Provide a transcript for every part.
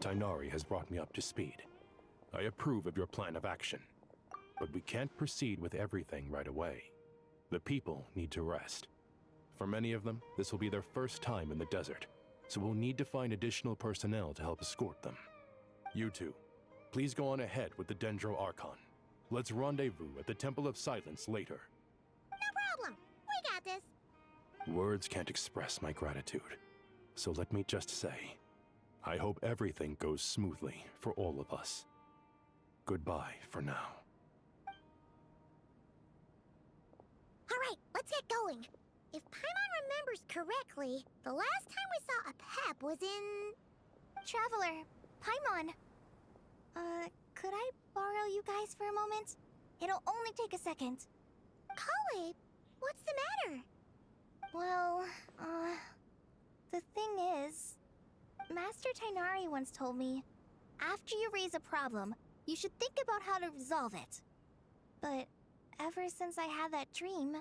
Tainari has brought me up to speed. I approve of your plan of action, but we can't proceed with everything right away. The people need to rest. For many of them, this will be their first time in the desert, so we'll need to find additional personnel to help escort them. You two, please go on ahead with the Dendro Archon. Let's rendezvous at the Temple of Silence later. No problem. We got this. Words can't express my gratitude, so let me just say, I hope everything goes smoothly for all of us. Goodbye for now. All right, let's get going. If Paimon remembers correctly, the last time we saw a Pep was in... Traveler, Paimon. Could I borrow you guys for a moment? It'll only take a second. Kale, what's the matter? Well, the thing is, Master Tainari once told me, after you raise a problem, you should think about how to resolve it. But ever since I had that dream,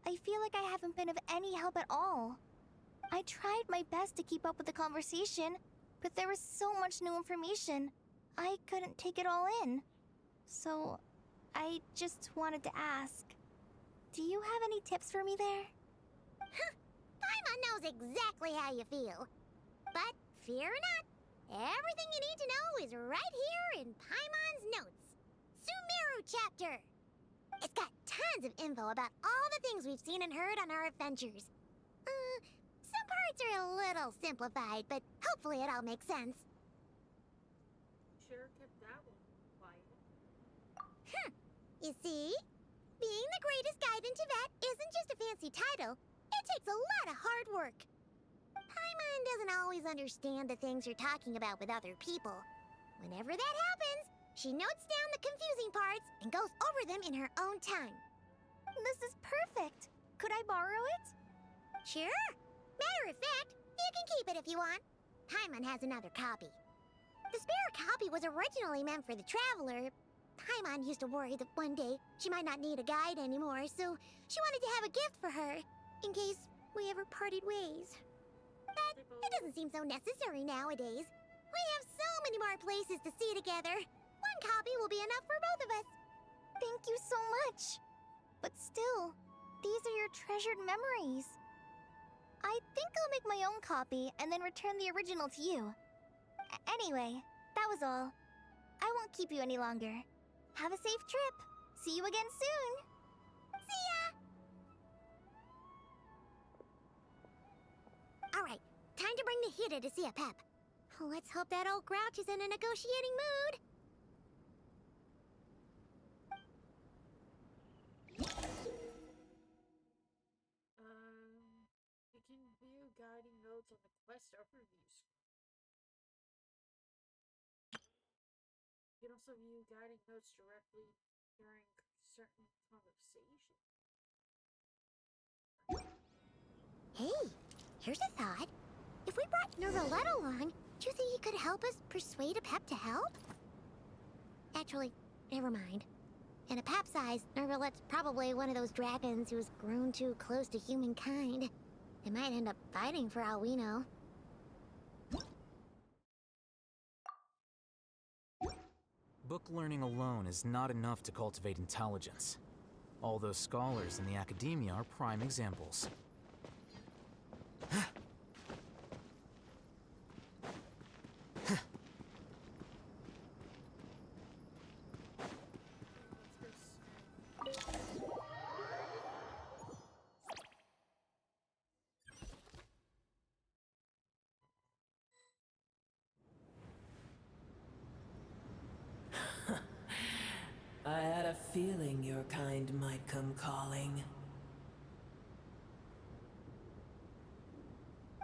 I feel like I haven't been of any help at all. I tried my best to keep up with the conversation, but there was so much new information, I couldn't take it all in. So, I just wanted to ask, do you have any tips for me there? Paimon knows exactly how you feel. But fear not, everything you need to know is right here in Paimon's notes. Sumeru chapter. It's got tons of info about all the things we've seen and heard on our adventures. Some parts are a little simplified, but hopefully it all makes sense. Sure kept that one quiet. You see? Being the greatest guide in Tibet isn't just a fancy title. It takes a lot of hard work. Paimon doesn't always understand the things you're talking about with other people. Whenever that happens, she notes down the confusing parts and goes over them in her own time. This is perfect. Could I borrow it? Sure. Matter of fact, you can keep it if you want. Paimon has another copy. The spare copy was originally meant for the Traveler. Paimon used to worry that one day she might not need a guide anymore, so she wanted to have a gift for her, in case we ever parted ways. But it doesn't seem so necessary nowadays. We have so many more places to see together. One copy will be enough for both of us. Thank you so much. But still, these are your treasured memories. I think I'll make my own copy and then return the original to you. Anyway, that was all. I won't keep you any longer. Have a safe trip. See you again soon. See ya! Alright, time to bring the Hida to see a Pep. Let's hope that old grouch is in a negotiating mood. You can view guiding notes on the quest overview screen. You can also view guiding notes directly during certain conversations. Hey, here's a thought. If we brought Nervalet along, do you think he could help us persuade a Pep to help? Actually, never mind. In a Pep's eyes, Nervalet's probably one of those dragons who's grown too close to humankind. They might end up fighting for all we know. Book learning alone is not enough to cultivate intelligence. All those scholars in the academia are prime examples. I had a feeling your kind might come calling.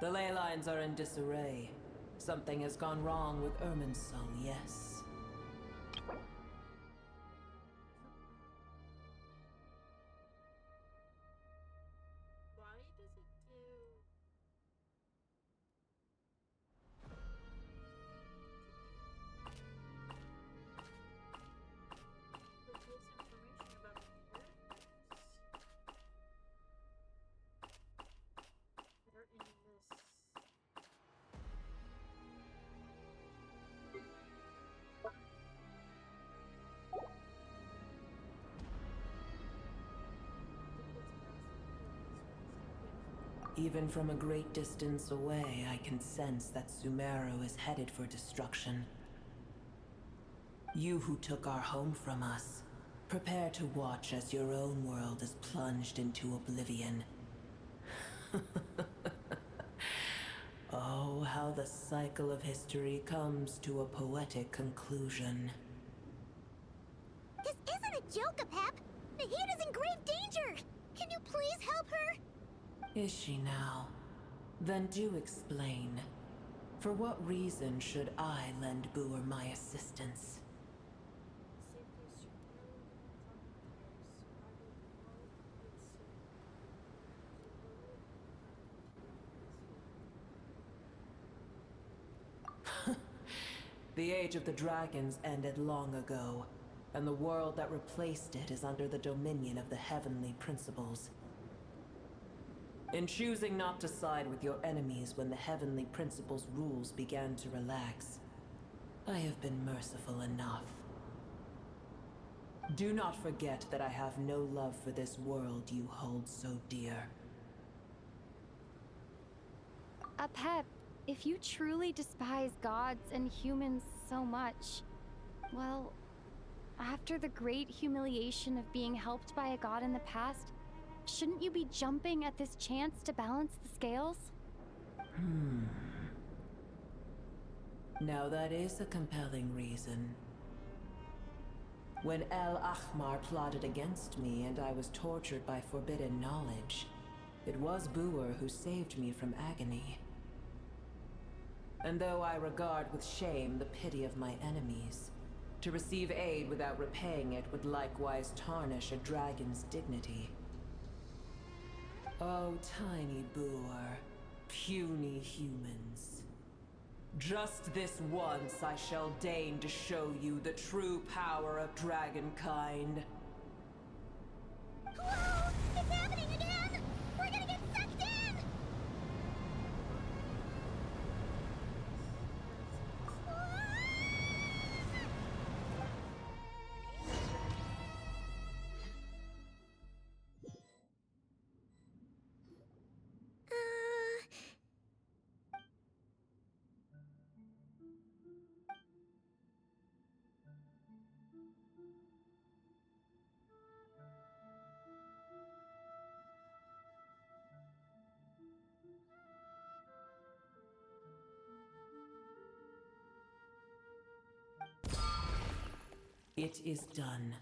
The ley lines are in disarray. Something has gone wrong with Irminsul, yes. Why does it do... Reveals information about the characters that are in this. Even from a great distance away, I can sense that Sumeru is headed for destruction. You who took our home from us, prepare to watch as your own world is plunged into oblivion. Oh, how the cycle of history comes to a poetic conclusion. This isn't a joke, Apep! Nahida's in grave danger! Can you please help her? Is she now? Then do explain. For what reason should I lend Booer my assistance? The age of the dragons ended long ago, and the world that replaced it is under the dominion of the heavenly principles. In choosing not to side with your enemies when the heavenly principles' rules began to relax, I have been merciful enough. Do not forget that I have no love for this world you hold so dear. Apep, if you truly despise gods and humans so much, well, after the great humiliation of being helped by a god in the past, shouldn't you be jumping at this chance to balance the scales? Now that is a compelling reason. When El Ahmar plotted against me and I was tortured by forbidden knowledge, it was Booer who saved me from agony. And though I regard with shame the pity of my enemies, to receive aid without repaying it would likewise tarnish a dragon's dignity. Oh, tiny Booer, puny humans. Just this once I shall deign to show you the true power of dragonkind. Whoa! It's happening again! We're gonna get sucked in! It is done.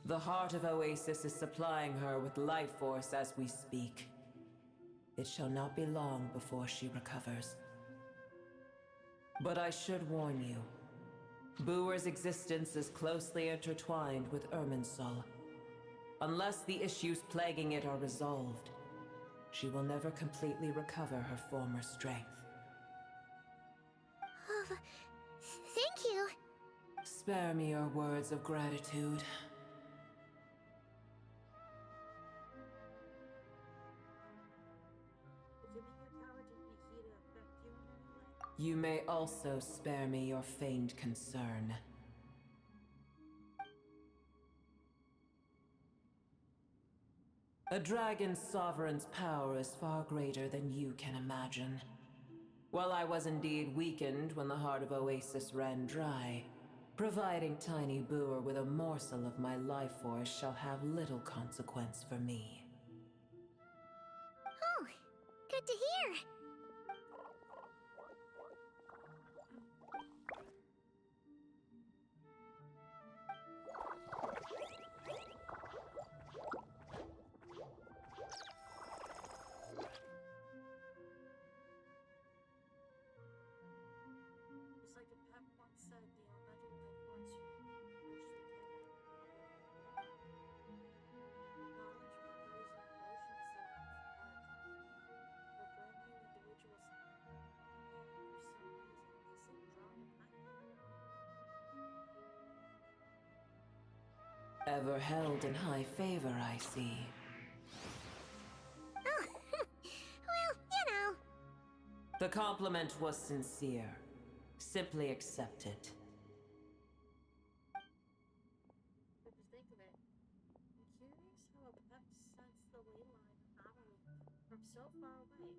The heart of Oasis is supplying her with life force as we speak. It shall not be long before she recovers. But I should warn you. Booer's existence is closely intertwined with Irminsul. Unless the issues plaguing it are resolved, she will never completely recover her former strength. Oh, thank you. Spare me your words of gratitude. You may also spare me your feigned concern. A dragon's sovereign's power is far greater than you can imagine. While I was indeed weakened when the heart of Oasis ran dry, providing Tiny Booer with a morsel of my life force shall have little consequence for me. Oh, good to hear. Just like the Pep once said, the elemental that wants you actually can. Knowledge requires an emotion set in the heart. For brand new individuals, for some reason, they seem drawn to money. Ever held in high favor, I see. Oh, well, you know. The compliment was sincere. Simply accept it. But to think of it, I'm curious how a Pep sensed the ley line of Adelie from so far away.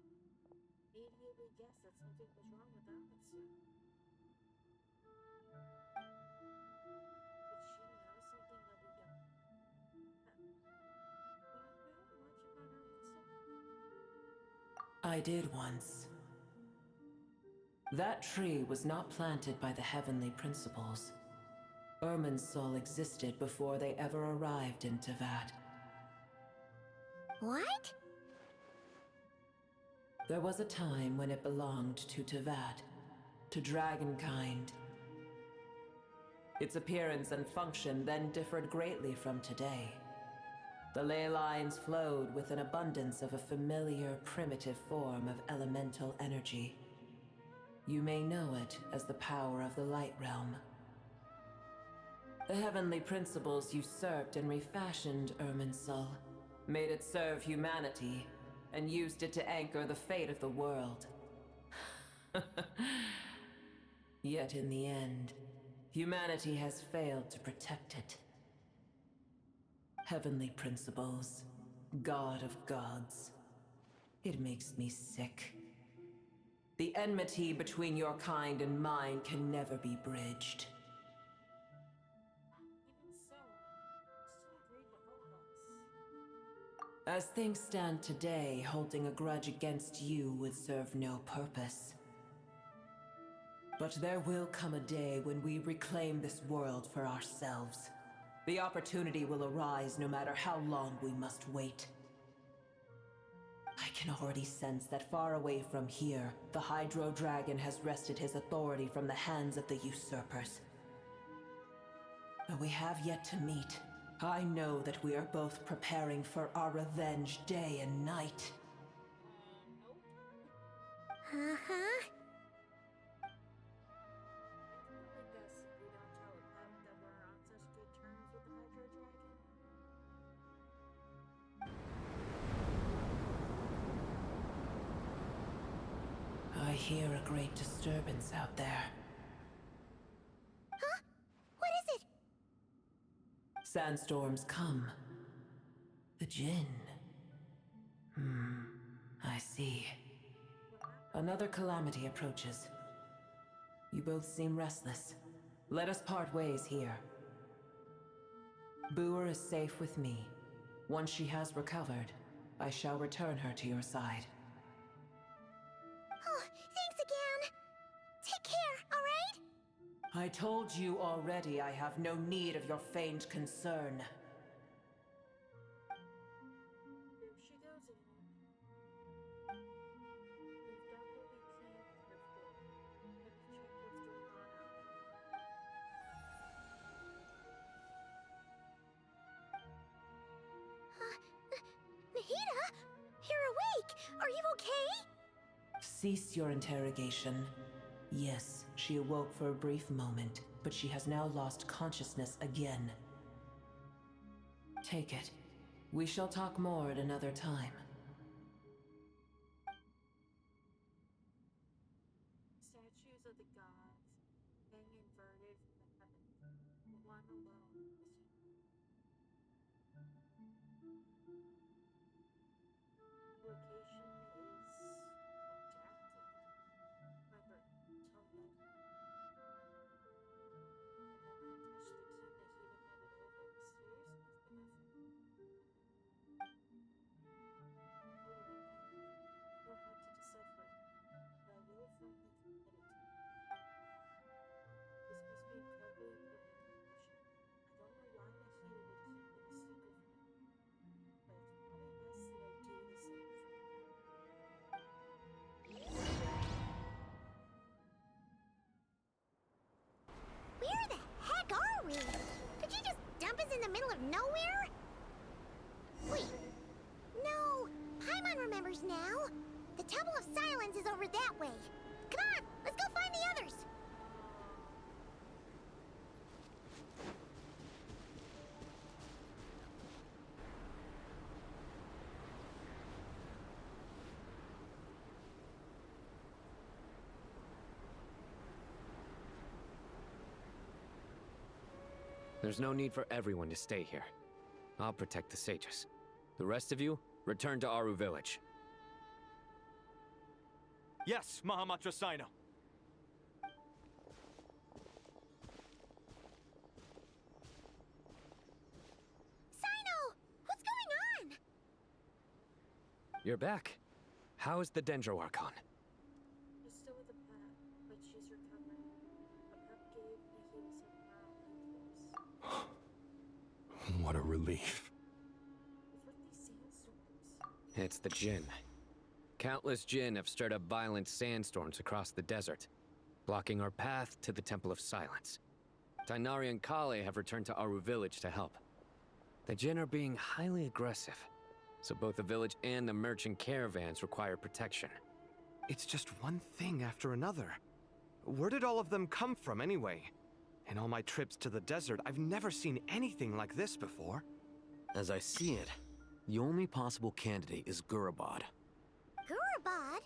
Immediately guessed that something was wrong with Amundsen. Did she know something that we don't? Do you know much about Amundsen? I did once. That tree was not planted by the heavenly principles. Irminsul existed before they ever arrived in Teyvat. What? There was a time when it belonged to Teyvat, to dragonkind. Its appearance and function then differed greatly from today. The ley lines flowed with an abundance of a familiar, primitive form of elemental energy. You may know it as the power of the Light Realm. The heavenly principles usurped and refashioned Irminsul, made it serve humanity, and used it to anchor the fate of the world. Yet in the end, humanity has failed to protect it. Heavenly principles, God of gods. It makes me sick. The enmity between your kind and mine can never be bridged. Even so, still agreed to hold us. As things stand today, holding a grudge against you would serve no purpose. But there will come a day when we reclaim this world for ourselves. The opportunity will arise no matter how long we must wait. I can already sense that far away from here, the Hydro Dragon has wrested his authority from the hands of the usurpers. Though we have yet to meet, I know that we are both preparing for our revenge day and night. Nope. Uh-huh. I guess we don't tell Pep that we're on such good terms with the Hydro Dragon. I hear a great disturbance out there. Huh? What is it? Sandstorms come. The Jinn. I see. Another calamity approaches. You both seem restless. Let us part ways here. Boer is safe with me. Once she has recovered, I shall return her to your side. Oh, thanks again. Take care, all right? I told you already I have no need of your feigned concern. There she goes again. We've done what we came here for. Let's check what's going on out Nahida, you're awake. Are you okay? Cease your interrogation. Yes, she awoke for a brief moment, but she has now lost consciousness again. Take it. We shall talk more at another time. Statues of the gods hang inverted from the heaven, but one alone is location is adapted. However, until then, the moment I touched the key, Nahida handed over mysteriousness to nothing. You'll have to decipher it, but I will finally commit it. This must be incredibly important information. I don't know why Nahida would keep it a secret from me, but it's probably best that I do the same for her. Where the heck are we? Could you just dump us in the middle of nowhere? Wait. No. Paimon remembers now. The Temple of Silence is over that way. Come on, let's go find the others. There's no need for everyone to stay here. I'll protect the sages. The rest of you, return to Aru village. Yes, Mahamatra Sino. Sino! What's going on? You're back. How is the Dendro Archon? He's still with Apep, but she's recovering. Apep gave Nahida some mild life force. What a relief. With these sandstorms. It's the Jinn. Countless Jinn have stirred up violent sandstorms across the desert, blocking our path to the Temple of Silence. Tainari and Kale have returned to Aru village to help. The Jinn are being highly aggressive, so both the village and the merchant caravans require protection. It's just one thing after another. Where did all of them come from anyway? In all my trips to the desert, I've never seen anything like this before. As I see it, the only possible candidate is Gurabad. Gurabad?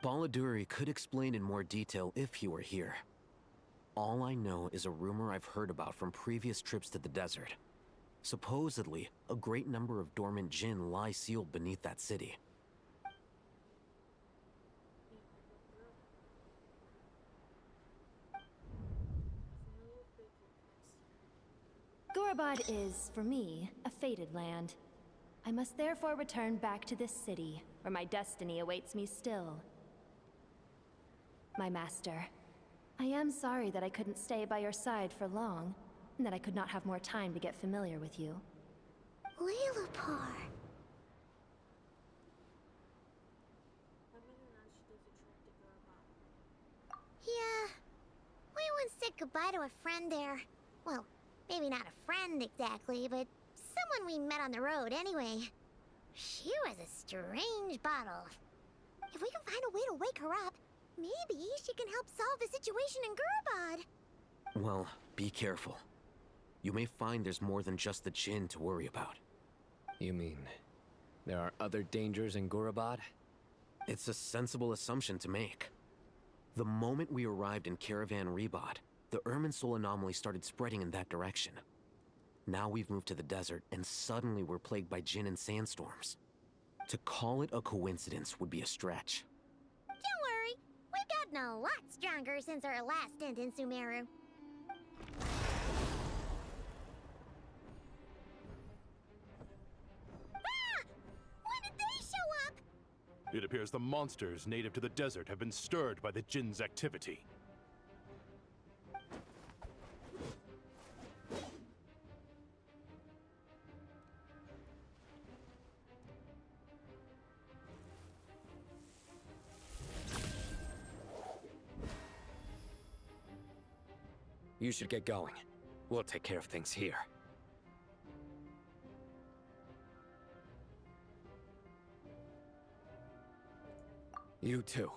Baladuri could explain in more detail if he were here. All I know is a rumor I've heard about from previous trips to the desert. Supposedly, a great number of dormant Jinn lie sealed beneath that city. Gurabad is, for me, a fated land. I must therefore return back to this city, where my destiny awaits me still. My master, I am sorry that I couldn't stay by your side for long, and that I could not have more time to get familiar with you. Lilipar. Yeah. We once said goodbye to a friend there. Well, maybe not a friend exactly, but someone we met on the road anyway. She was a strange bottle. If we can find a way to wake her up, maybe she can help solve the situation in Gurabad. Well, be careful. You may find there's more than just the Jinn to worry about. You mean, there are other dangers in Gurabad? It's a sensible assumption to make. The moment we arrived in Caravan Rebod, the Irminsul anomaly started spreading in that direction. Now we've moved to the desert, and suddenly we're plagued by Jinn and sandstorms. To call it a coincidence would be a stretch. Don't worry, we've gotten a lot stronger since our last stint in Sumeru. Ah! When did they show up? It appears the monsters native to the desert have been stirred by the Jinn's activity. You should get going. We'll take care of things here. You too.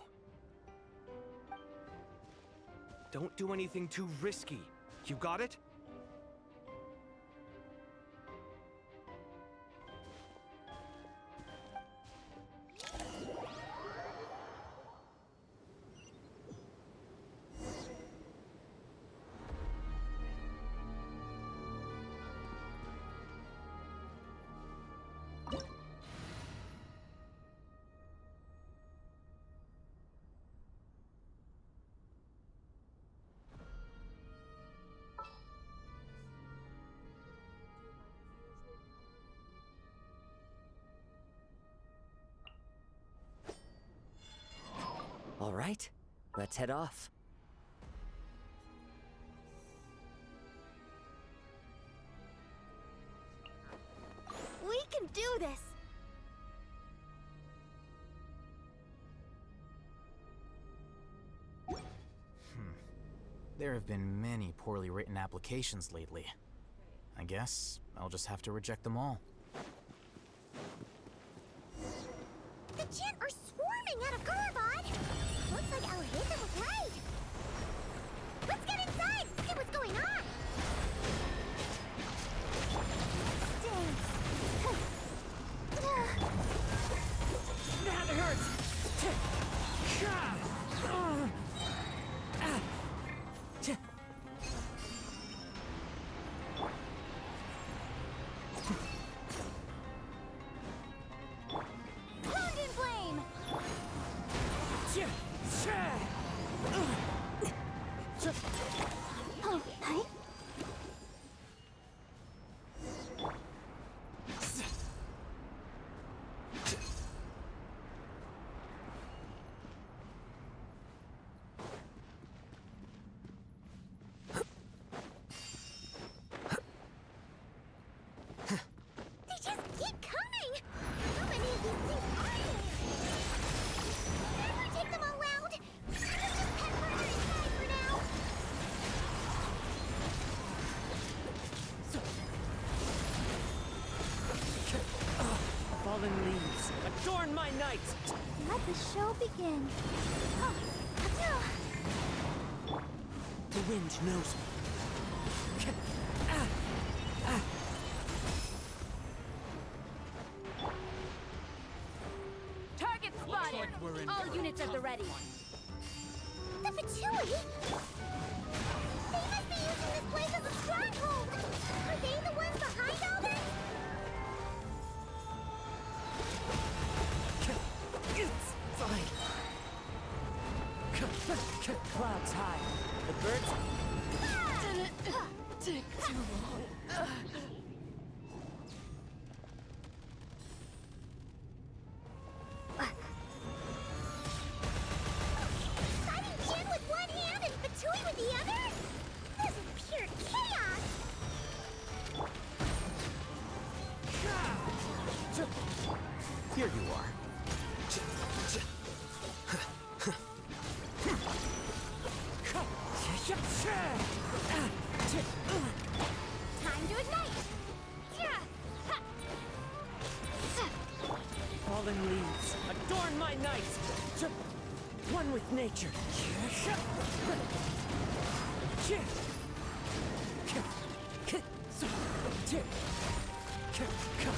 Don't do anything too risky. You got it? All right, let's head off. We can do this! There have been many poorly written applications lately. I guess I'll just have to reject them all. The Jinn are swarming out of Gurabad! Looks like Alhazen was right! Let's get inside and see what's going on! That hurts! Fallen leaves, adorn my night! Let the show begin. The wind knows me. Target spotted! All units at the ready. The Fatui? They must be using this place as a stronghold! Are they the ones behind all this? It's fine. Clouds high. The birds... Didn't take too long. Fighting Jin with one hand and Fatui with the other? This is pure chaos! Here you are. Time to ignite! Fallen leaves, adorn my night! One with nature.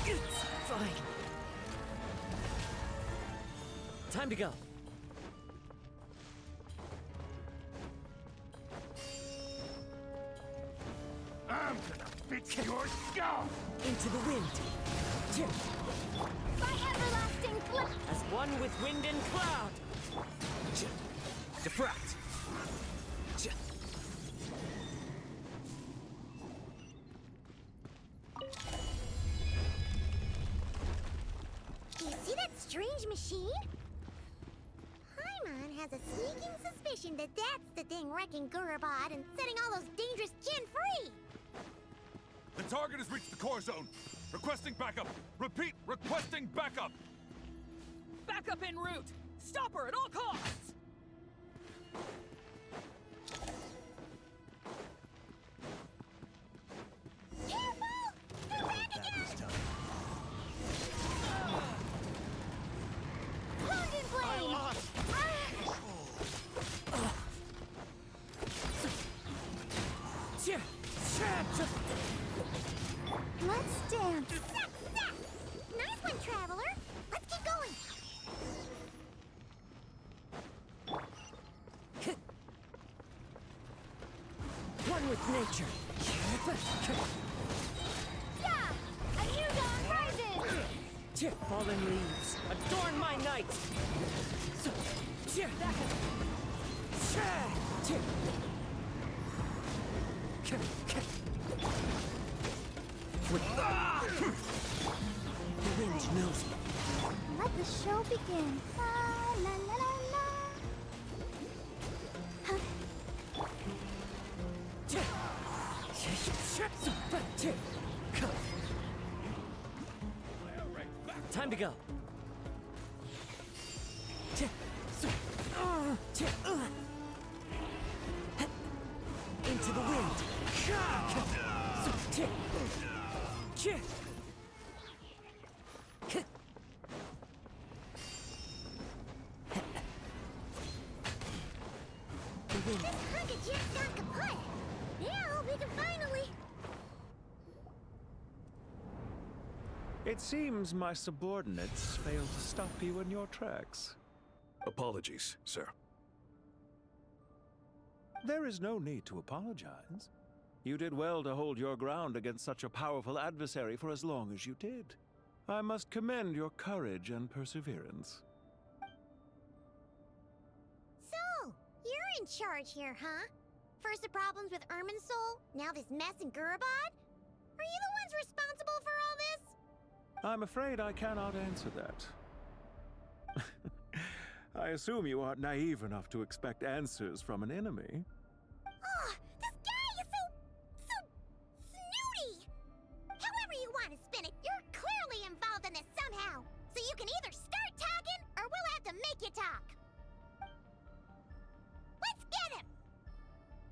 It's fine. Time to go. I'm gonna fix your skull! Into the wind. By everlasting flip! As one with wind and cloud. Diffract. You see that strange machine? Paimon has a sneaking suspicion that that's the thing wrecking Gurabad and setting all those dangerous Jin free! The target has reached the core zone. Requesting backup. Repeat, requesting backup. Backup en route! Stop her at all costs! Careful! They're back again! Wound in flame! Let's dance. Suck, suck! Nice one, Traveler! Let's keep going! One with nature. Yeah! A new dawn rises! Fallen leaves, adorn my night. The wind knows me. Let the show begin. La la la la la. Time to go. Into the wind. The wind. This hunk of jet's gone kaput! Now we can finally... It seems my subordinates failed to stop you in your tracks. Apologies, sir. There is no need to apologize. You did well to hold your ground against such a powerful adversary for as long as you did. I must commend your courage and perseverance. So, you're in charge here, huh? First the problems with Irminsul, now this mess in Gurabad? Are you the ones responsible for all this? I'm afraid I cannot answer that. I assume you aren't naive enough to expect answers from an enemy. Oh, this guy is so snooty! However you want to spin it, you're clearly involved in this somehow. So you can either start talking, or we'll have to make you talk. Let's get him!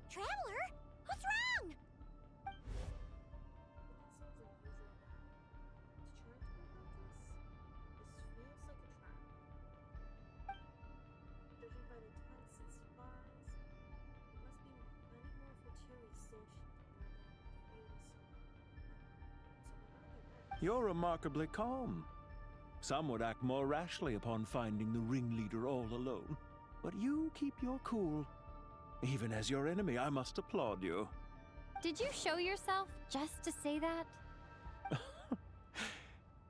Traveler, what's wrong? It seems like using to try to prevent this. You're remarkably calm. Some would act more rashly upon finding the ringleader all alone. But you keep your cool. Even as your enemy, I must applaud you. Did you show yourself just to say that?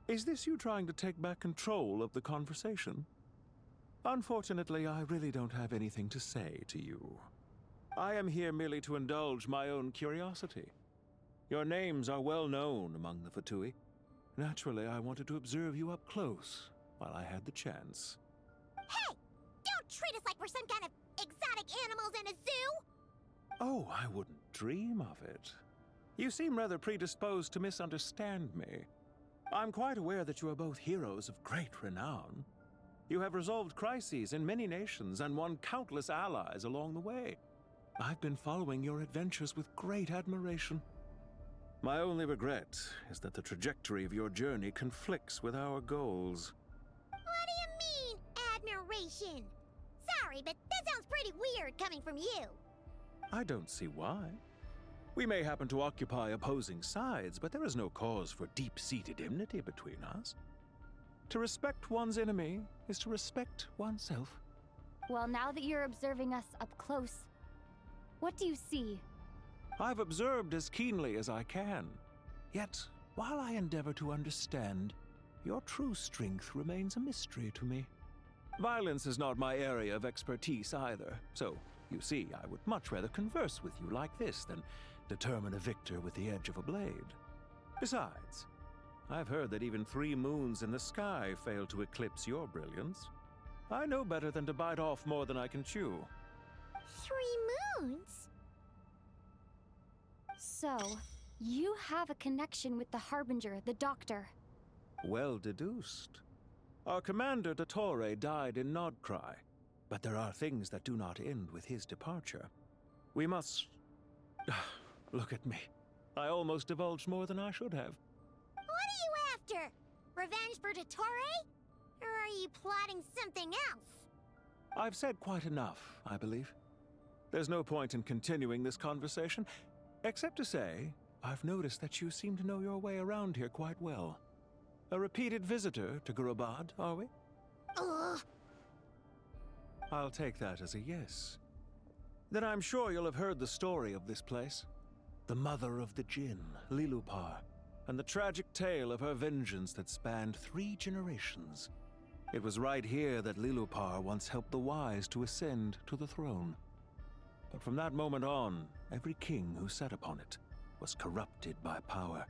Is this you trying to take back control of the conversation? Unfortunately, I really don't have anything to say to you. I am here merely to indulge my own curiosity. Your names are well known among the Fatui. Naturally, I wanted to observe you up close while I had the chance. Hey! Don't treat us like we're some kind of exotic animals in a zoo! Oh, I wouldn't dream of it. You seem rather predisposed to misunderstand me. I'm quite aware that you are both heroes of great renown. You have resolved crises in many nations and won countless allies along the way. I've been following your adventures with great admiration. My only regret is that the trajectory of your journey conflicts with our goals. What do you mean, admiration? Sorry, but that sounds pretty weird coming from you. I don't see why. We may happen to occupy opposing sides, but there is no cause for deep-seated enmity between us. To respect one's enemy is to respect oneself. Well, now that you're observing us up close, what do you see? I've observed as keenly as I can. Yet, while I endeavor to understand, your true strength remains a mystery to me. Violence is not my area of expertise either, so, you see, I would much rather converse with you like this than determine a victor with the edge of a blade. Besides, I've heard that even 3 moons in the sky fail to eclipse your brilliance. I know better than to bite off more than I can chew. 3 moons? So, you have a connection with the Harbinger, the Doctor. Well deduced. Our commander, Dottore, died in Nodcry, but there are things that do not end with his departure. We must... Look at me. I almost divulged more than I should have. What are you after? Revenge for Dottore? Or are you plotting something else? I've said quite enough, I believe. There's no point in continuing this conversation, except to say, I've noticed that you seem to know your way around here quite well. A repeated visitor to Gurabad, are we? Ugh. I'll take that as a yes. Then I'm sure you'll have heard the story of this place. The mother of the Jinn, Lilupar, and the tragic tale of her vengeance that spanned 3 generations. It was right here that Lilupar once helped the wise to ascend to the throne. But from that moment on, every king who sat upon it was corrupted by power.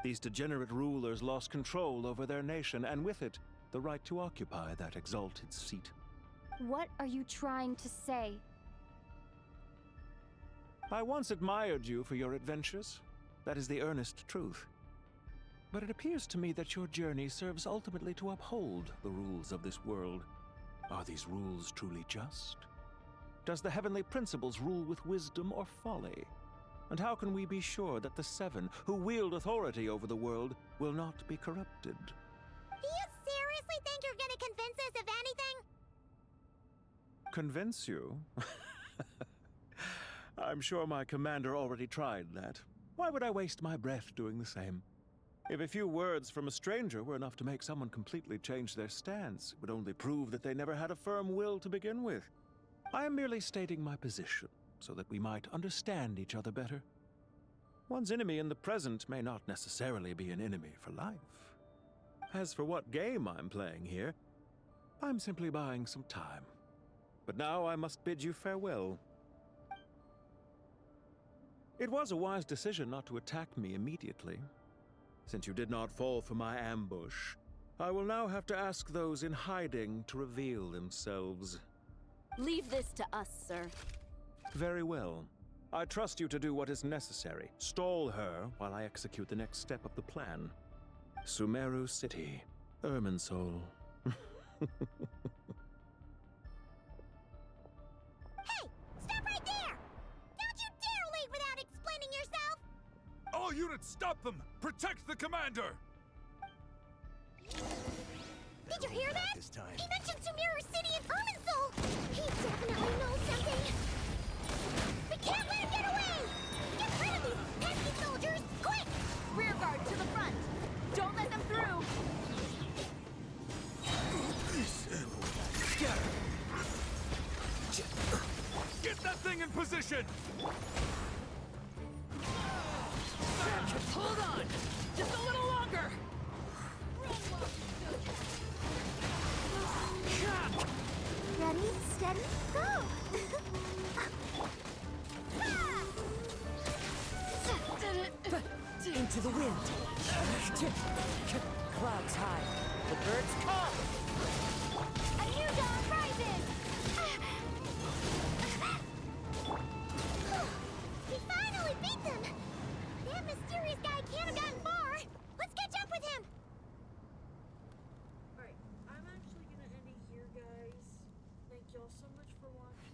These degenerate rulers lost control over their nation, and with it, the right to occupy that exalted seat. What are you trying to say? I once admired you for your adventures. That is the earnest truth. But it appears to me that your journey serves ultimately to uphold the rules of this world. Are these rules truly just? Does the heavenly principles rule with wisdom or folly? And how can we be sure that the 7 who wield authority over the world will not be corrupted? Do you seriously think you're gonna convince us of anything? Convince you? I'm sure my commander already tried that. Why would I waste my breath doing the same? If a few words from a stranger were enough to make someone completely change their stance, it would only prove that they never had a firm will to begin with. I am merely stating my position, so that we might understand each other better. One's enemy in the present may not necessarily be an enemy for life. As for what game I'm playing here, I'm simply buying some time. But now I must bid you farewell. It was a wise decision not to attack me immediately. Since you did not fall for my ambush, I will now have to ask those in hiding to reveal themselves. Leave this to us, sir. Very well. I trust you to do what is necessary. Stall her while I execute the next step of the plan. Sumeru City, Irminsul. Hey! Stop right there! Don't you dare leave without explaining yourself! All units, stop them! Protect the commander! Did you hear that? This time. He mentioned Sumeru City and Irminsul! He definitely knows something! We can't let him get away! Get rid of these pesky soldiers, quick! Rear guard to the front. Don't Getting in position! Hold on! Just a little longer! Ready, steady, go! Into the wind. Clouds high. The birds come. A new dawn rises! We finally beat them! That mysterious guy can't have gotten far! Let's catch up with him! Alright, I'm actually gonna end it here, guys. Thank y'all so much for watching.